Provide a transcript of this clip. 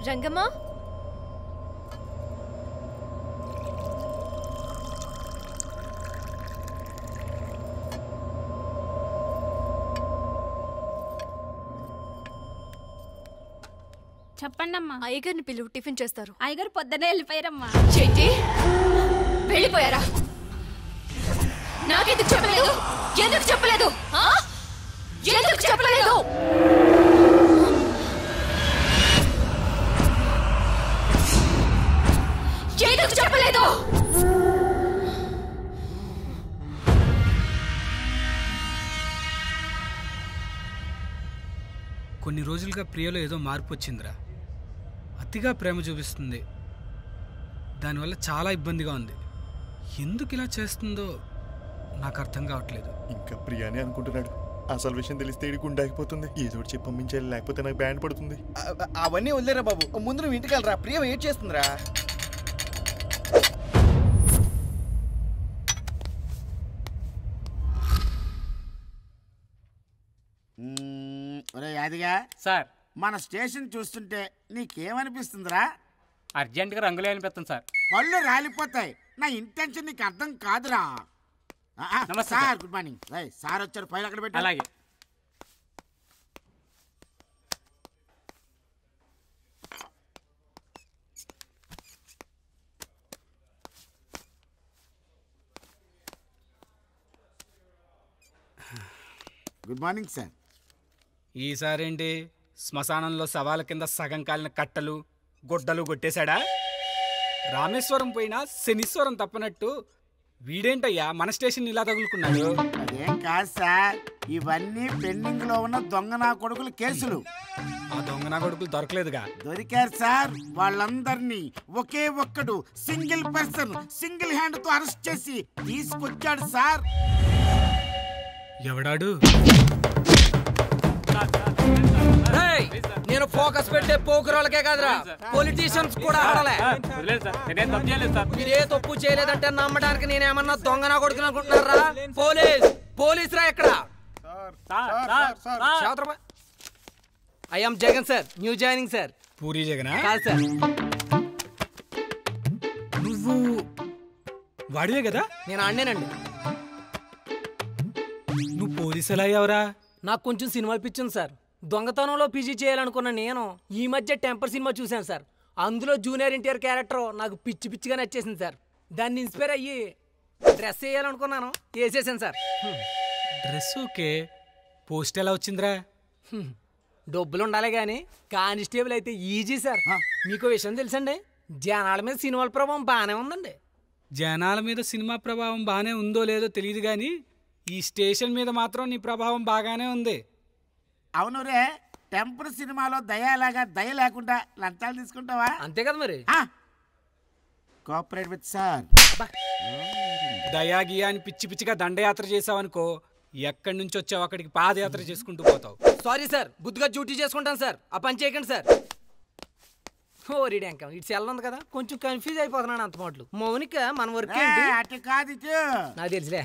రంగమ్మా, చెప్పండి అమ్మా. అయ్యగారిని పిలువు, టిఫిన్ చేస్తారు. అయ్యగారు పొద్దునే వెళ్ళిపోయారమ్మా. ఏంటి, వెళ్ళిపోయారా? నాకెందుకు చెప్పలేదు? ఎందుకు చెప్పలేదు? ఎందుకు చెప్పలేదు? ఎందుకు చెప్పలేదు? కొన్ని రోజులుగా ప్రియలో ఏదో మార్పు వచ్చిందిరా. అతిగా ప్రేమ చూపిస్తుంది. దానివల్ల చాలా ఇబ్బందిగా ఉంది. ఎందుకు ఇలా చేస్తుందో నాకు అర్థం కావట్లేదు. ఇంకా ప్రియానే అనుకుంటున్నాడు. అసలు విషయం తెలిస్తే ఇడి గుండాగిపోతుంది. ఏదో చెప్పి పంపించాలి, లేకపోతే నాకు బ్యాండ్ పడుతుంది. అవన్నీ వదిలేరా బాబు, ముందు నువ్వు ఇంటికి వెళ్ళరా. ప్రియ వెయిట్ చేస్తుందిరా. యాదిగా సార్, మన స్టేషన్ చూస్తుంటే నీకేమనిపిస్తుందిరా? అర్జెంటుగా రంగులే అనిపిస్తుంది సార్. పళ్ళు రాలిపోతాయి. నా ఇంటెన్షన్ నీకు అర్థం కాదురా. నమస్తే సార్, గుడ్ మార్నింగ్. సార్ వచ్చారు, ఫైల్ అక్కడ పెట్టి. అలాగే. Good morning sir. ఈసారేంటి శ్మశానంలో శవాల కింద సగం కాలిన కట్టలు గుడ్డలు కొట్టేశాడా? రామేశ్వరం పోయినా శనీశ్వరం తప్పనట్టు వీడేంటయ్యా మన స్టేషన్ ఇలా తగులుకున్నాడు? అదేం కాదు సార్, ఇవన్నీ పెండింగ్ లో ఉన్న దొంగ నా కొడుకుల కేసులు. ఆ దొంగ నా కొడుకులు దొరకలేదుగా? దొరికారు సార్. వాళ్ళందరినీ ఒకే ఒక్కడు సింగిల్ పర్సన్ సింగిల్ హ్యాండ్ తో అరెస్ట్ చేసి తీసుకొచ్చాడు సార్. ఎవడాడు? నేను ఫోకస్ పెట్టే పోకురాలకే కాదురా, పొలిటీషియన్స్ కూడా ఆడలే. మీరే తప్పు చేయలేదంటే నమ్మడానికి నేనేమన్నా దొంగ నా కొడుకుని అనుకుంటున్నారా? పోలీస్ రా ఇక్కడ. I am Jagan sir, new joining sir. Puri జగనా? కాదు సార్. నువ్వు వాడివే కదా? నేను ఆడినేనండి. నువ్వు పోలీసు ఎలా అయ్యావురా? నాకు కొంచెం సినిమాలు పిచ్చింది సార్. దొంగతనంలో పీజీ చేయాలనుకున్న నేను ఈ మధ్య టెంపర్ సినిమా చూశాను సార్. అందులో జూనియర్ ఎన్టీఆర్ క్యారెక్టర్ నాకు పిచ్చి పిచ్చిగా నచ్చేసింది సార్. దాన్ని ఇన్స్పైర్ అయ్యి డ్రెస్ వేయాలనుకున్నాను, వేసేసాను సార్. డ్రెస్ ఓకే, పోస్ట్ ఎలా వచ్చిందిరా? డబ్బులు ఉండాలి కానీ కానిస్టేబుల్ అయితే ఈజీ సార్. మీకు విషయం తెలుసండి, జనాల మీద సినిమాల ప్రభావం బాగానే ఉందండి. జనాల మీద సినిమా ప్రభావం బాగానే ఉందో లేదో తెలియదు కానీ ఈ స్టేషన్ మీద మాత్రం నీ ప్రభావం బాగానే ఉంది. అవును రే, టెంపర్ సినిమాలో దయలాగా దయ లేకుండా లంచాలు తీసుకుంటావా? అంతే కదా మరి. Cooperate with sir. దయా గియా అని పిచ్చి పిచ్చిగా దండయాత్ర చేసావనుకో, ఎక్కడి నుంచి వచ్చావు అక్కడికి పాదయాత్ర చేసుకుంటూ పోతావు. సారీ సార్, బుద్ధిగా డ్యూటీ చేసుకుంటాను సార్. ఆ పని చేయకండి సార్. ఓ రీడ్యాంక ఇటు సెల్ ఉంది కదా, కొంచెం కన్ఫ్యూజ్ అయిపోతున్నాను అంత మాటలు. మౌనిక మన వర్క్ ఏంటి? అటు కాదు, నాకు తెలుసులే.